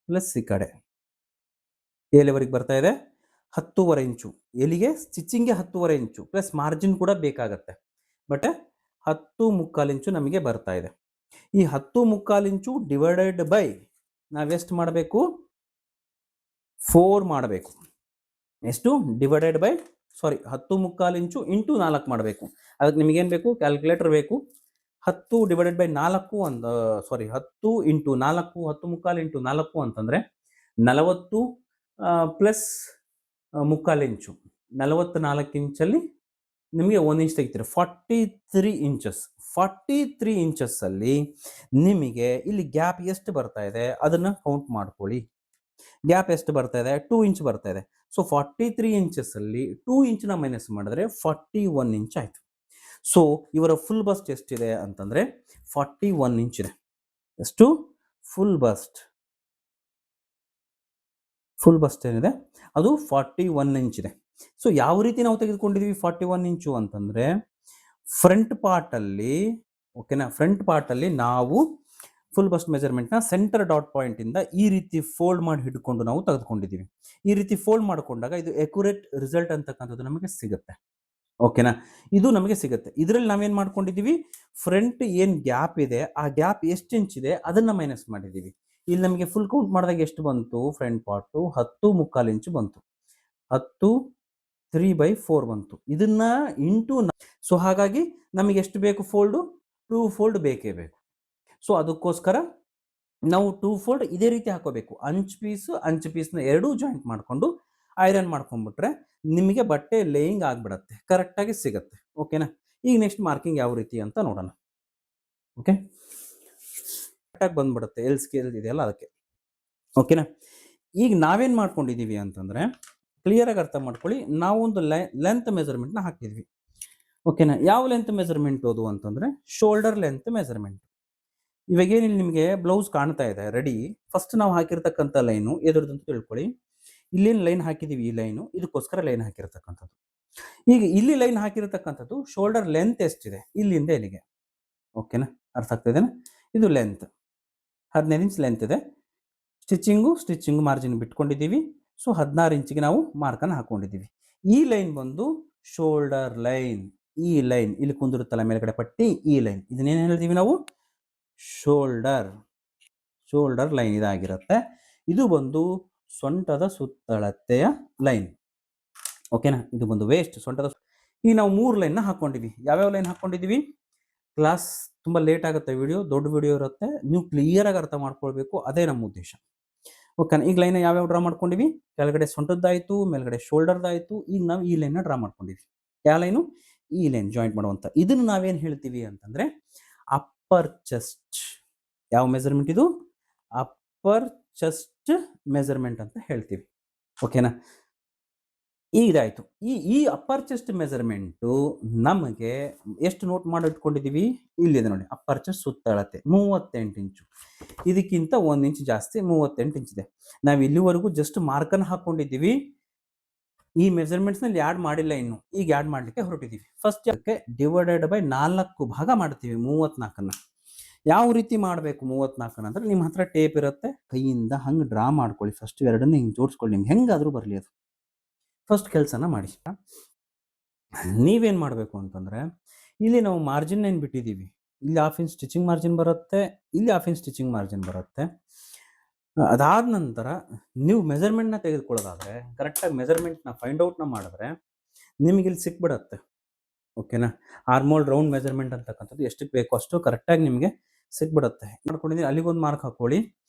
Plus ಈ ಕಡೆ ಎಲ್ಲಿವರೆಗೆ ಬರ್ತಾ ಇದೆ 10.5 ಇಂಚು. ಎಲ್ಲಿಗೆ ಸ್ಟಿಚಿಂಗ್ಗೆ 10.5 ಇಂಚು ಪ್ಲಸ್ ಮಾರ್ಜಿನ್ ಕೂಡ ಬೇಕಾಗತ್ತೆ. ಬಟ್ 10.25 ಇಂಚು ನಮಗೆ ಬರ್ತಾ ಇದೆ. ಈ 10.25 ಇಂಚು ಡಿವೈಡೆಡ್ ಬೈ ನಾವೆಷ್ಟು ಮಾಡಬೇಕು? 4 ಮಾಡಬೇಕು. ಎಷ್ಟು? ಡಿವೈಡೆಡ್ ಬೈ 10.25 ಇಂಚು ಇಂಟು 4 ಮಾಡಬೇಕು. ಅದಕ್ಕೆ ನಿಮಗೇನು ಬೇಕು? ಕ್ಯಾಲ್ಕುಲೇಟರ್ ಬೇಕು. 10 ಡಿವೈಡೆಡ್ ಬೈ 4 10 ಇಂಟು 4 10.25 ಇಂಟು 4 ಅಂತಂದರೆ 40 ಪ್ಲಸ್ 3/4 ಇಂಚು. 44 ಇಂಚಲ್ಲಿ ನಿಮಗೆ 1 ಇಂಚ್ ತೆಗಿತೀರ. 43 ಇಂಚಸ್. 43 ಇಂಚಸ್ಸಲ್ಲಿ ನಿಮಗೆ ಇಲ್ಲಿ ಗ್ಯಾಪ್ ಎಷ್ಟು ಬರ್ತಾ ಇದೆ ಅದನ್ನು ಕೌಂಟ್ ಮಾಡ್ಕೊಳ್ಳಿ. ಗ್ಯಾಪ್ ಎಷ್ಟು ಬರ್ತಾ ಇದೆ? 2 ಇಂಚ್ ಬರ್ತಾ ಇದೆ. ಸೊ 43 ಇಂಚಸ್ಸಲ್ಲಿ 2 ಇಂಚ್ನ ಮೈನಸ್ ಮಾಡಿದ್ರೆ 41 ಇಂಚ್ ಆಯಿತು. ಸೊ ಇವರ ಫುಲ್ ಬಸ್ಟ್ ಎಷ್ಟಿದೆ ಅಂತಂದರೆ 41 ಇಂಚ್ ಇದೆ. ಎಷ್ಟು? ಫುಲ್ ಬಸ್ಟ್ ಏನಿದೆ ಅದು 41 ಇಂಚ್ ಇದೆ. ಸೊ ಯಾವ ರೀತಿ ನಾವು ತೆಗೆದುಕೊಂಡಿದ್ದೀವಿ 41 ಇಂಚು ಅಂತಂದರೆ ಫ್ರಂಟ್ ಪಾರ್ಟಲ್ಲಿ, ಓಕೆನಾ, ಫ್ರಂಟ್ ಪಾರ್ಟಲ್ಲಿ ನಾವು ಫುಲ್ ಬಸ್ಟ್ ಮೆಜರ್ಮೆಂಟ್ನ ಸೆಂಟರ್ ಡಾಟ್ ಪಾಯಿಂಟಿಂದ ಈ ರೀತಿ ಫೋಲ್ಡ್ ಮಾಡಿ ಹಿಡ್ಕೊಂಡು ನಾವು ತೆಗೆದುಕೊಂಡಿದ್ದೀವಿ. ಈ ರೀತಿ ಫೋಲ್ಡ್ ಮಾಡಿಕೊಂಡಾಗ ಇದು ಎಕ್ಯುರೇಟ್ ರಿಸಲ್ಟ್ ಅಂತಕ್ಕಂಥದ್ದು ನಮಗೆ ಸಿಗುತ್ತೆ. ಓಕೆನಾ, ಇದು ನಮಗೆ ಸಿಗುತ್ತೆ. ಇದರಲ್ಲಿ ನಾವೇನು ಮಾಡ್ಕೊಂಡಿದ್ದೀವಿ? ಫ್ರಂಟ್ ಏನು ಗ್ಯಾಪ್ ಇದೆ ಆ ಗ್ಯಾಪ್ ಎಷ್ಟು ಇಂಚ್ ಇದೆ ಅದನ್ನು ಮೈನಸ್ ಮಾಡಿದ್ದೀವಿ. ಇಲ್ಲಿ ನಮಗೆ ಫುಲ್ ಕೌಂಟ್ ಮಾಡಿದಾಗ ಎಷ್ಟು ಬಂತು? ಫ್ರಂಟ್ ಪಾರ್ಟು 10.25 ಇಂಚು ಬಂತು. 10 3/4 ಬಂತು. ಇದನ್ನ ಇಂಟು ಸೊ ಹಾಗಾಗಿ ನಮಗೆ ಎಷ್ಟು ಬೇಕು? ಫೋಲ್ಡು 2 ಫೋಲ್ಡ್ ಬೇಕೇ ಬೇಕು. ಸೊ ಅದಕ್ಕೋಸ್ಕರ ನಾವು 2 ಫೋಲ್ಡ್ ಇದೇ ರೀತಿ ಹಾಕೋಬೇಕು. ಅಂಚು ಪೀಸ್ನ ಎರಡೂ ಜಾಯಿಂಟ್ ಮಾಡಿಕೊಂಡು ಐರನ್ ಮಾಡ್ಕೊಂಡ್ಬಿಟ್ರೆ ನಿಮಗೆ ಬಟ್ಟೆ ಲೇಯಿಂಗ್ ಆಗಿಬಿಡತ್ತೆ, ಕರೆಕ್ಟಾಗಿ ಸಿಗುತ್ತೆ. ಓಕೆನಾ, ಈಗ ನೆಕ್ಸ್ಟ್ ಮಾರ್ಕಿಂಗ್ ಯಾವ ರೀತಿ ಅಂತ ನೋಡೋಣ. ಓಕೆ, ಕರೆಕ್ಟಾಗಿ ಬಂದ್ಬಿಡುತ್ತೆ ಎಲ್ ಸ್ಕೇಲ್ ಇದೆಯಲ್ಲ ಅದಕ್ಕೆ. ಓಕೆನಾ, ಈಗ ನಾವೇನು ಮಾಡ್ಕೊಂಡಿದ್ದೀವಿ ಅಂತಂದರೆ ಕ್ಲಿಯರಾಗಿ ಅರ್ಥ ಮಾಡ್ಕೊಳ್ಳಿ. ನಾವೊಂದು ಲೆಂತ್ ಮೆಜರ್ಮೆಂಟ್ನ ಹಾಕಿದ್ವಿ. ಓಕೆನಾ, ಯಾವ ಲೆಂತ್ ಮೆಜರ್ಮೆಂಟ್ ಅದು ಅಂತಂದರೆ ಶೋಲ್ಡರ್ ಲೆಂತ್ ಮೆಜರ್ಮೆಂಟ್. ಇವಾಗೇನಿಲ್ಲ ನಿಮಗೆ ಬ್ಲೌಸ್ ಕಾಣ್ತಾ ಇದೆ ರೆಡಿ. ಫಸ್ಟ್ ನಾವು ಹಾಕಿರ್ತಕ್ಕಂಥ ಲೈನು ಎದುರದಂತ ತಿಳ್ಕೊಳ್ಳಿ. ಇಲ್ಲೇನು ಲೈನ್ ಹಾಕಿದ್ದೀವಿ, ಈ ಲೈನು ಇದಕ್ಕೋಸ್ಕರ ಲೈನ್ ಹಾಕಿರ್ತಕ್ಕಂಥದ್ದು. ಈಗ ಇಲ್ಲಿ ಲೈನ್ ಹಾಕಿರ್ತಕ್ಕಂಥದ್ದು ಶೋಲ್ಡರ್ ಲೆಂತ್ ಎಷ್ಟಿದೆ ಇಲ್ಲಿಂದ ಇಲ್ಲಿಗೆ. ಓಕೆನಾ, ಅರ್ಥ ಆಗ್ತಿದೆನಾ? ಇದು ಲೆಂತ್ 15 ಇಂಚ್ ಲೆಂತ್ ಇದೆ. ಸ್ಟಿಚಿಂಗು ಮಾರ್ಜಿನ್ ಬಿಟ್ಕೊಂಡಿದ್ದೀವಿ. ಸೊ 16 ಇಂಚಿಗೆ ನಾವು ಮಾರ್ಕನ್ನು ಹಾಕೊಂಡಿದ್ದೀವಿ. ಈ ಲೈನ್ ಬಂದು ಶೋಲ್ಡರ್ ಲೈನ್. ಈ ಲೈನ್ ಇಲ್ಲಿ ಕುಂದಿರುತ್ತಲ್ಲ ಮೇಲ್ಗಡೆ ಪಟ್ಟಿ, ಈ ಲೈನ್ ಇದನ್ನೇನು ಹೇಳ್ತೀವಿ ನಾವು? ಶೋಲ್ಡರ್ ಲೈನ್ ಇದಾಗಿರುತ್ತೆ. ಇದು ಬಂದು ಸೊಂಟದ ಸುತ್ತಳತೆಯ ಲೈನ್. ಓಕೆನಾ, ಇದು ಬಂದು ವೇಸ್ಟ್ ಸೊಂಟದ. ಈಗ ನಾವು 3 ಲೈನ್ನ ಹಾಕ್ಕೊಂಡಿವಿ. ಯಾವ್ಯಾವ ಲೈನ್ ಹಾಕ್ಕೊಂಡಿದ್ದೀವಿ? ಕ್ಲಾಸ್ ತುಂಬ ಲೇಟ್ ಆಗುತ್ತೆ, ವಿಡಿಯೋ ದೊಡ್ಡ ವಿಡಿಯೋ ಇರುತ್ತೆ, ನೀವು ಕ್ಲಿಯರಾಗಿ ಅರ್ಥ ಮಾಡ್ಕೊಳ್ಬೇಕು, ಅದೇ ನಮ್ಮ ಉದ್ದೇಶ. ಓಕೆನಾ, ಈಗ ಲೈನ್ ಯಾವ್ಯಾವ ಡ್ರಾ ಮಾಡ್ಕೊಂಡಿವಿ? ಕೆಳಗಡೆ ಸೊಂಟದ್ದಾಯಿತು, ಮೇಲ್ಗಡೆ ಶೋಲ್ಡರ್ದಾಯಿತು. ಈಗ ನಾವು ಈ ಲೈನ್ನ ಡ್ರಾ ಮಾಡ್ಕೊಂಡಿವಿ. ಯಾವ ಲೈನು? ಈ ಲೈನ್ ಜಾಯಿಂಟ್ ಮಾಡುವಂಥ. ಇದನ್ನು ನಾವೇನು ಹೇಳ್ತೀವಿ ಅಂತಂದರೆ ಅಪ್ಪರ್ ಚೆಸ್ಟ್. ಯಾವ ಮೆಜರ್ಮೆಂಟ್ ಇದು? ಅಪ್ಪರ್ ಚೆಸ್ಟ್ ಮೆಜರ್ಮೆಂಟ್ ಅಂತ ಹೇಳ್ತೀವಿ. ಓಕೆನಾ, ಇದಾಯಿತು. ಈ ಅಪ್ಪರ್ ಚೆಸ್ಟ್ ಮೆಜರ್ಮೆಂಟು ನಮಗೆ ಎಷ್ಟು ನೋಟ್ ಮಾಡಿ ಇಟ್ಕೊಂಡಿದ್ದೀವಿ? ಇಲ್ಲಿದೆ ನೋಡಿ, ಅಪ್ಪರ್ ಚೆಸ್ಟ್ ಸುತ್ತಳತೆ 38 ಇಂಚು. ಇದಕ್ಕಿಂತ 1 ಇಂಚ್ ಜಾಸ್ತಿ 38 ಇಂಚ್ ಇದೆ. ನಾವು ಇಲ್ಲಿವರೆಗೂ ಜಸ್ಟ್ ಮಾರ್ಕನ್ನು ಹಾಕ್ಕೊಂಡಿದ್ದೀವಿ. ಈ ಮೆಜರ್ಮೆಂಟ್ಸ್ನಲ್ಲಿ ಆ್ಯಡ್ ಮಾಡಿಲ್ಲ ಇನ್ನು. ಈಗ ಆ್ಯಡ್ ಮಾಡಲಿಕ್ಕೆ ಹೊರಟಿದ್ದೀವಿ. ಫಸ್ಟ್ ಡಿವೈಡೆಡ್ ಬೈ 4 ಭಾಗ ಮಾಡ್ತೀವಿ 34ನ್ನು. ಯಾವ ರೀತಿ ಮಾಡಬೇಕು 34 ಅಂದರೆ ನಿಮ್ಮ ಹತ್ರ ಟೇಪ್ ಇರುತ್ತೆ, ಕೈಯಿಂದ ಹಂಗೆ ಡ್ರಾ ಮಾಡ್ಕೊಳ್ಳಿ. ಫಸ್ಟ್ ಎರಡನ್ನೂ ಹಿಂಗೆ ಜೋಡಿಸ್ಕೊಳ್ಳಿ, ನಿಮ್ಗೆ ಹೆಂಗಾದರೂ ಬರಲಿ ಅದು. ಫಸ್ಟ್ ಕೆಲಸನ ಮಾಡಿ. ನೀವೇನು ಮಾಡಬೇಕು ಅಂತಂದರೆ ಇಲ್ಲಿ ನಾವು ಮಾರ್ಜಿನ್ ಏನು ಬಿಟ್ಟಿದ್ದೀವಿ, ಇಲ್ಲಿ 1/2 ಇಂಚ್ ಸ್ಟಿಚಿಂಗ್ ಮಾರ್ಜಿನ್ ಬರುತ್ತೆ, ಇಲ್ಲಿ 1/2 ಇಂಚ್ ಸ್ಟಿಚಿಂಗ್ ಮಾರ್ಜಿನ್ ಬರುತ್ತೆ. ಅದಾದ ನಂತರ ನೀವು ಮೆಜರ್ಮೆಂಟ್ನ ತೆಗೆದುಕೊಳ್ಳೋದಾದರೆ ಕರೆಕ್ಟಾಗಿ ಮೆಜರ್ಮೆಂಟ್ನ ಫೈಂಡ್ ಔಟ್ನ ಮಾಡಿದ್ರೆ ನಿಮಗೆ ಇಲ್ಲಿ ಸಿಕ್ಬಿಡತ್ತೆ. ಓಕೆನಾ, ಆರ್ಮೋಲ್ ರೌಂಡ್ ಮೆಜರ್ಮೆಂಟ್ ಅಂತಕ್ಕಂಥದ್ದು ಎಷ್ಟಕ್ಕೆ ಬೇಕೋ ಅಷ್ಟು ಕರೆಕ್ಟಾಗಿ ನಿಮಗೆ ಸಿಕ್ಬಿಡುತ್ತೆ. ಮಾಡ್ಕೊಂಡಿದ್ದೀನಿ, ಅಲ್ಲಿಗೊಂದು ಮಾರ್ಕ್ ಹಾಕ್ಕೊಳ್ಳಿ.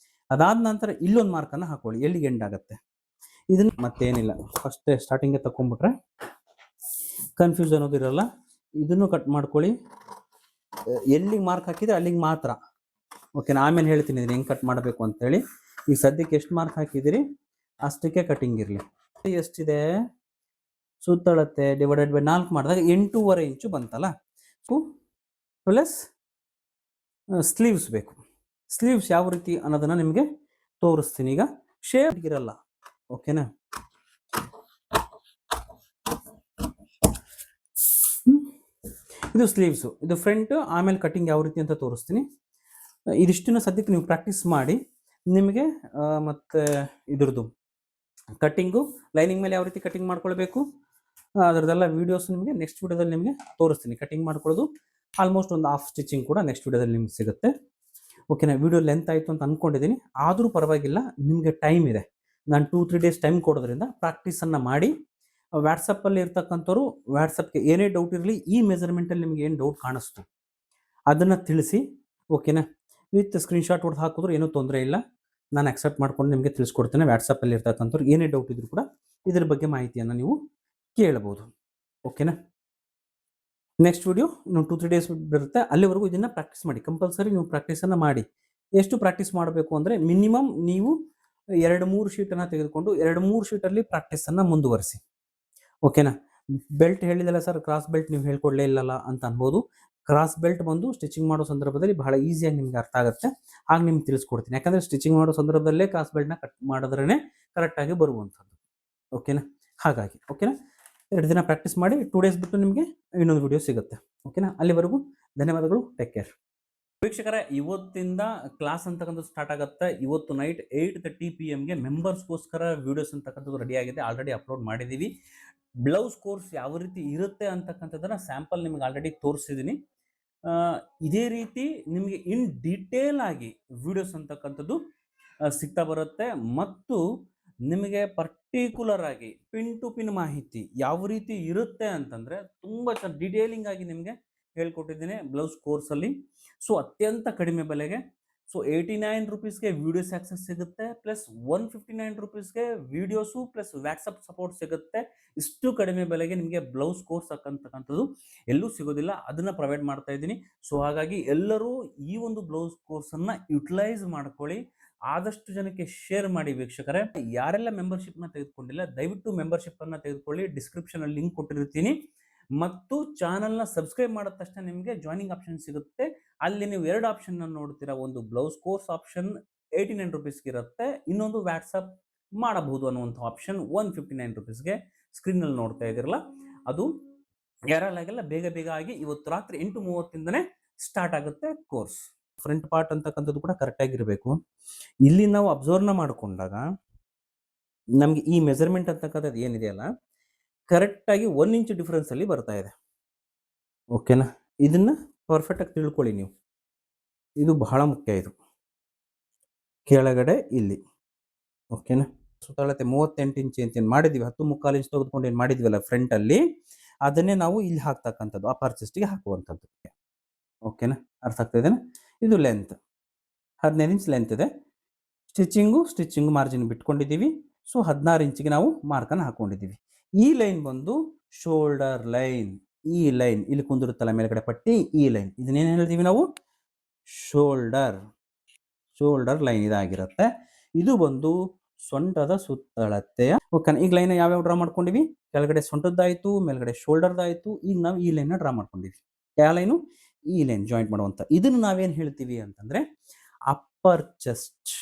ಅದಾದ ನಂತರ ಇಲ್ಲೊಂದು ಮಾರ್ಕನ್ನು ಹಾಕ್ಕೊಳ್ಳಿ, ಎಲ್ಲಿಗೆ ಎಂಡ್ ಆಗುತ್ತೆ. ಇದನ್ನು ಮತ್ತೇನಿಲ್ಲ, ಫಸ್ಟ್ ಸ್ಟಾರ್ಟಿಂಗ್ಗೆ ತಗೊಂಡ್ಬಿಟ್ರೆ ಕನ್ಫ್ಯೂಸ್ ಅನ್ನೋದು ಇರಲ್ಲ. ಇದನ್ನು ಕಟ್ ಮಾಡ್ಕೊಳ್ಳಿ. ಎಲ್ಲಿಗೆ ಮಾರ್ಕ್ ಹಾಕಿದ್ರೆ ಅಲ್ಲಿಗೆ ಮಾತ್ರ. ಓಕೆನಾ, ಆಮೇಲೆ ಹೇಳ್ತೀನಿ ಇದನ್ನು ಹೆಂಗೆ ಕಟ್ ಮಾಡಬೇಕು ಅಂತೇಳಿ. ಈಗ ಸದ್ಯಕ್ಕೆ ಎಷ್ಟು ಮಾರ್ಕ್ ಹಾಕಿದ್ದೀರಿ ಅಷ್ಟಕ್ಕೆ ಕಟಿಂಗ್ ಇರಲಿ. ಎಷ್ಟಿದೆ ಸುತ್ತಳತೆ ಡಿವೈಡೆಡ್ ಬೈ 4 ಮಾಡಿದಾಗ 8.5 ಇಂಚು ಬಂತಲ್ಲ. ಪ್ಲಸ್ ಸ್ಲೀವ್ಸ್ ಬೇಕು. ಸ್ಲೀವ್ಸ್ ಯಾವ ರೀತಿ ಅನ್ನೋದನ್ನು ನಿಮಗೆ ತೋರಿಸ್ತೀನಿ. ಈಗ ಶೇಪ್ ಇರಲ್ಲ. ಓಕೆನಾ, ಇದು ಸ್ಲೀವ್ಸು, ಇದು ಫ್ರಂಟ್, ಆಮೇಲೆ ಕಟಿಂಗ್ ಯಾವ ರೀತಿ ಅಂತ ತೋರಿಸ್ತೀನಿ. ಇದಿಷ್ಟನ್ನು ಸದ್ಯಕ್ಕೆ ನೀವು ಪ್ರಾಕ್ಟೀಸ್ ಮಾಡಿ. ನಿಮಗೆ ಮತ್ತು ಇದ್ರದ್ದು ಕಟ್ಟಿಂಗು ಲೈನಿಂಗ್ ಮೇಲೆ ಯಾವ ರೀತಿ ಕಟಿಂಗ್ ಮಾಡ್ಕೊಳ್ಬೇಕು ಅದರದ್ದೆಲ್ಲ ವೀಡಿಯೋಸ್ ನಿಮಗೆ ನೆಕ್ಸ್ಟ್ ವೀಡಿಯೋದಲ್ಲಿ ನಿಮಗೆ ತೋರಿಸ್ತೀನಿ. ಕಟಿಂಗ್ ಮಾಡ್ಕೊಳ್ಳೋದು ಆಲ್ಮೋಸ್ಟ್ ಒಂದು ಹಾಫ್ ಸ್ಟಿಚಿಂಗ್ ಕೂಡ ನೆಕ್ಸ್ಟ್ ವೀಡಿಯೋದಲ್ಲಿ ನಿಮ್ಗೆ ಸಿಗುತ್ತೆ. ಓಕೆನಾ, ವಿಡಿಯೋ ಲೆಂತ್ ಆಯಿತು ಅಂತ ಅಂದ್ಕೊಂಡಿದ್ದೀನಿ, ಆದರೂ ಪರವಾಗಿಲ್ಲ, ನಿಮಗೆ ಟೈಮ್ ಇದೆ. ನಾನು 2-3 ಡೇಸ್ ಟೈಮ್ ಕೊಡೋದ್ರಿಂದ ಪ್ರಾಕ್ಟೀಸನ್ನು ಮಾಡಿ. ವ್ಯಾಟ್ಸಪ್ಪಲ್ಲಿ ಇರ್ತಕ್ಕಂಥವ್ರು ವ್ಯಾಟ್ಸಪ್ಗೆ ಏನೇ ಡೌಟ್ ಇರಲಿ, ಈ ಮೆಜರ್ಮೆಂಟಲ್ಲಿ ನಿಮಗೆ ಏನು ಡೌಟ್ ಕಾಣಿಸ್ತು ಅದನ್ನು ತಿಳಿಸಿ. ಓಕೆನಾ, ವಿತ್ ಸ್ಕ್ರೀನ್ಶಾಟ್ ಹೊಡೆದು ಹಾಕಿದ್ರು ಏನೂ ತೊಂದರೆ ಇಲ್ಲ, ನಾನು ಅಕ್ಸೆಪ್ಟ್ ಮಾಡ್ಕೊಂಡು ನಿಮಗೆ ತಿಳಿಸ್ಕೊಡ್ತೇನೆ. ವ್ಯಾಟ್ಸಪ್ಪಲ್ಲಿ ಇರ್ತಕ್ಕಂಥವ್ರು ಏನೇ ಡೌಟ್ ಇದ್ರೂ ಕೂಡ ಇದ್ರ ಬಗ್ಗೆ ಮಾಹಿತಿಯನ್ನು ನೀವು ಕೇಳಬಹುದು. ಓಕೆನಾ, ನೆಕ್ಸ್ಟ್ ವಿಡಿಯೋ ಇನ್ನೊಂದು 2-3 ಡೇಸ್ ಬರುತ್ತೆ, ಅಲ್ಲಿವರೆಗೂ ಇದನ್ನು ಪ್ರಾಕ್ಟೀಸ್ ಮಾಡಿ. ಕಂಪಲ್ಸರಿ ನೀವು ಪ್ರಾಕ್ಟೀಸನ್ನು ಮಾಡಿ. ಎಷ್ಟು ಪ್ರಾಕ್ಟೀಸ್ ಮಾಡಬೇಕು ಅಂದರೆ ಮಿನಿಮಮ್ ನೀವು 2-3 ಶೀಟನ್ನು ತೆಗೆದುಕೊಂಡು 2-3 ಶೀಟಲ್ಲಿ ಪ್ರಾಕ್ಟೀಸನ್ನು ಮುಂದುವರಿಸಿ. ಓಕೆನಾ, ಬೆಲ್ಟ್ ಹೇಳಿದಲ್ಲ ಸರ್, ಕ್ರಾಸ್ ಬೆಲ್ಟ್ ನೀವು ಹೇಳ್ಕೊಡ್ಲೇ ಇಲ್ಲಲ್ಲ ಅಂತ ಅನ್ಬೋದು. ಕ್ರಾಸ್ ಬೆಲ್ಟ್ ಬಂದು ಸ್ಟಿಚಿಂಗ್ ಮಾಡೋ ಸಂದರ್ಭದಲ್ಲಿ ಬಹಳ ಈಸಿಯಾಗಿ ನಿಮ್ಗೆ ಅರ್ಥ ಆಗುತ್ತೆ, ಆಗ ನಿಮ್ಗೆ ತಿಳಿಸ್ಕೊಡ್ತೀನಿ. ಯಾಕಂದರೆ ಸ್ಟಿಚಿಂಗ್ ಮಾಡೋ ಸಂದರ್ಭದಲ್ಲೇ ಕ್ರಾಸ್ ಬೆಲ್ಟ್ನ ಕಟ್ ಮಾಡಿದ್ರೇ ಕರೆಕ್ಟಾಗಿ ಬರುವಂಥದ್ದು. ಓಕೆನಾ, ಹಾಗಾಗಿ ಓಕೆನಾ, 2 ದಿನ ಪ್ರಾಕ್ಟೀಸ್ ಮಾಡಿ, 2 ಡೇಸ್ ಬಿಟ್ಟು ನಿಮಗೆ ಇನ್ನೊಂದು ವಿಡಿಯೋ ಸಿಗುತ್ತೆ. ಓಕೆನಾ, ಅಲ್ಲಿವರೆಗೂ ಧನ್ಯವಾದಗಳು, ಟೇಕ್ ಕೇರ್. ವೀಕ್ಷಕರೇ, ಇವತ್ತಿಂದ ಕ್ಲಾಸ್ ಅಂತಕ್ಕಂಥದ್ದು ಸ್ಟಾರ್ಟ್ ಆಗುತ್ತೆ. ಇವತ್ತು ನೈಟ್ 8:30 PM ಮೆಂಬರ್ಸ್ಗೋಸ್ಕರ ವಿಡಿಯೋಸ್ ಅಂತಕ್ಕಂಥದ್ದು ರೆಡಿ ಆಗಿದೆ, ಆಲ್ರೆಡಿ ಅಪ್ಲೋಡ್ ಮಾಡಿದ್ದೀವಿ. ಬ್ಲೌಸ್ ಕೋರ್ಸ್ ಯಾವ ರೀತಿ ಇರುತ್ತೆ ಅಂತಕ್ಕಂಥದ್ದನ್ನು ಸ್ಯಾಂಪಲ್ ನಿಮಗೆ ಆಲ್ರೆಡಿ ತೋರಿಸಿದ್ದೀನಿ. ಇದೇ ರೀತಿ ನಿಮಗೆ ಇನ್ ಡೀಟೇಲ್ ಆಗಿ ವಿಡಿಯೋಸ್ ಅಂತಕ್ಕಂಥದ್ದು ಸಿಗ್ತಾ ಬರುತ್ತೆ. ಮತ್ತು ನಿಮಗೆ ಪರ್ಟಿಕ್ಯುಲರ್ ಆಗಿ ಪಿನ್ ಟು ಪಿನ್ ಮಾಹಿತಿ ಯಾವ ರೀತಿ ಇರುತ್ತೆ ಅಂತಂದರೆ ತುಂಬ ಡೀಟೇಲಿಂಗ್ ಆಗಿ ನಿಮಗೆ ಹೇಳ್ಕೊಟ್ಟಿದ್ದೀನಿ ಬ್ಲೌಸ್ ಕೋರ್ಸಲ್ಲಿ. ಸೊ ಅತ್ಯಂತ ಕಡಿಮೆ ಬೆಲೆಗೆ, ಸೊ 89 ರುಪೀಸ್ಗೆ ವಿಡಿಯೋಸ್ ಆಕ್ಸೆಸ್ ಸಿಗುತ್ತೆ, ಪ್ಲಸ್ 159 ರುಪೀಸ್ಗೆ ವಿಡಿಯೋಸು ಪ್ಲಸ್ ವ್ಯಾಟ್ಸಪ್ ಸಪೋರ್ಟ್ ಸಿಗುತ್ತೆ. ಇಷ್ಟು ಕಡಿಮೆ ಬೆಲೆಗೆ ನಿಮಗೆ ಬ್ಲೌಸ್ ಕೋರ್ಸ್ ಅಂತಕ್ಕಂಥದ್ದು ಎಲ್ಲೂ ಸಿಗೋದಿಲ್ಲ, ಅದನ್ನು ಪ್ರೊವೈಡ್ ಮಾಡ್ತಾ ಇದ್ದೀನಿ. ಸೊ ಹಾಗಾಗಿ ಎಲ್ಲರೂ ಈ ಒಂದು ಬ್ಲೌಸ್ ಕೋರ್ಸನ್ನು ಯುಟಿಲೈಸ್ ಮಾಡ್ಕೊಳ್ಳಿ, ಆದಷ್ಟು ಜನಕ್ಕೆ ಶೇರ್ ಮಾಡಿ. ವೀಕ್ಷಕರೇ, ಯಾರೆಲ್ಲ ಮೆಂಬರ್ಶಿಪ್ನ ತೆಗೆದುಕೊಂಡಿಲ್ಲ ದಯವಿಟ್ಟು ಮೆಂಬರ್ಶಿಪ್ಪನ್ನು ತೆಗೆದುಕೊಳ್ಳಿ, ಡಿಸ್ಕ್ರಿಪ್ಷನಲ್ಲಿ ಲಿಂಕ್ ಕೊಟ್ಟಿರ್ತೀನಿ. ಮತ್ತು ಚಾನಲ್ನ ಸಬ್ಸ್ಕ್ರೈಬ್ ಮಾಡಿದ ತಕ್ಷಣ ನಿಮಗೆ ಜಾಯ್ನಿಂಗ್ ಆಪ್ಷನ್ ಸಿಗುತ್ತೆ. ಅಲ್ಲಿ ನೀವು 2 ಆಪ್ಷನ್ ನೋಡ್ತೀರಾ, ಒಂದು ಬ್ಲೌಸ್ ಕೋರ್ಸ್ ಆಪ್ಷನ್ 89 ರುಪೀಸ್ಗೆ ಇರುತ್ತೆ, ಇನ್ನೊಂದು ವ್ಯಾಟ್ಸಪ್ ಮಾಡಬಹುದು ಅನ್ನುವಂಥ ಆಪ್ಷನ್ 159 ರುಪೀಸ್ಗೆ ಸ್ಕ್ರೀನಲ್ಲಿ ನೋಡ್ತಾ ಇದ್ದೀರಲ್ಲ, ಅದು ಯಾರಲ್ಲಾಗೆಲ್ಲ ಬೇಗ ಬೇಗ ಆಗಿ ಇವತ್ತು ರಾತ್ರಿ 8:30 ಸ್ಟಾರ್ಟ್ ಆಗುತ್ತೆ ಕೋರ್ಸ್. ಫ್ರಂಟ್ ಪಾರ್ಟ್ ಅಂತಕ್ಕಂಥದ್ದು ಕೂಡ ಕರೆಕ್ಟಾಗಿರಬೇಕು. ಇಲ್ಲಿ ನಾವು ಅಬ್ಸರ್ವ್ನ ಮಾಡಿಕೊಂಡಾಗ ನಮಗೆ ಈ ಮೆಜರ್ಮೆಂಟ್ ಅಂತಕ್ಕಂಥದ್ದು ಏನಿದೆಯಲ್ಲ ಕರೆಕ್ಟಾಗಿ 1 ಇಂಚ್ ಡಿಫ್ರೆನ್ಸಲ್ಲಿ ಬರ್ತಾ ಇದೆ. ಓಕೆನಾ, ಇದನ್ನು ಪರ್ಫೆಕ್ಟಾಗಿ ತಿಳ್ಕೊಳ್ಳಿ ನೀವು, ಇದು ಬಹಳ ಮುಖ್ಯ. ಇದು ಕೆಳಗಡೆ ಇಲ್ಲಿ ಓಕೆನಾ, ಸುತ್ತಳತೆ 38 ಇಂಚ್ ಅಂತ ಮಾಡಿದ್ದೀವಿ, 10.25 ಇಂಚ್ ತೆಗೆದುಕೊಂಡು ಏನು ಮಾಡಿದ್ವಲ್ಲ ಫ್ರಂಟಲ್ಲಿ, ಅದನ್ನೇ ನಾವು ಇಲ್ಲಿ ಹಾಕ್ತಕ್ಕಂಥದ್ದು ಅಪ್ಪರ್ ಚೆಸ್ಟಿಗೆ ಹಾಕುವಂಥದ್ದು. ಓಕೆನಾ, ಅರ್ಥ ಆಗ್ತಾ ಇದೆನಾ? ಇದು ಲೆಂತ್ 15 ಇಂಚ್ ಲೆಂತ್ ಇದೆ. ಸ್ಟಿಚಿಂಗು ಮಾರ್ಜಿನ್ ಬಿಟ್ಕೊಂಡಿದ್ದೀವಿ. ಸೊ 16 ಇಂಚಿಗೆ ನಾವು ಮಾರ್ಕನ್ನು ಹಾಕೊಂಡಿದ್ದೀವಿ. ಈ ಲೈನ್ ಬಂದು ಶೋಲ್ಡರ್ ಲೈನ್. ಈ ಲೈನ್ ಇಲ್ಲಿ ಕುಂದಿರುತ್ತಲ್ಲ ಮೇಲ್ಗಡೆ ಪಟ್ಟಿ, ಈ ಲೈನ್ ಇದನ್ನೇನು ಹೇಳ್ತೀವಿ ನಾವು? ಶೋಲ್ಡರ್ ಲೈನ್ ಇದಾಗಿರುತ್ತೆ. ಇದು ಬಂದು ಸೊಂಟದ ಸುತ್ತಳತೆಯ. ಓಕೆನಾ, ಈಗ ಲೈನ್ ಯಾವ್ಯಾವ ಡ್ರಾ ಮಾಡ್ಕೊಂಡಿವಿ? ಕೆಳಗಡೆ ಸೊಂಟದ್ದಾಯಿತು, ಮೇಲ್ಗಡೆ ಶೋಲ್ಡರ್ದಾಯಿತು. ಈಗ ನಾವು ಈ ಲೈನ್ನ ಡ್ರಾ ಮಾಡ್ಕೊಂಡಿವಿ. ಯಾವ ಲೈನು? ಈ ಲೈನ್ ಜಾಯಿಂಟ್ ಮಾಡುವಂಥ. ಇದನ್ನು ನಾವೇನು ಹೇಳ್ತೀವಿ ಅಂತಂದರೆ ಅಪ್ಪರ್ ಚೆಸ್ಟ್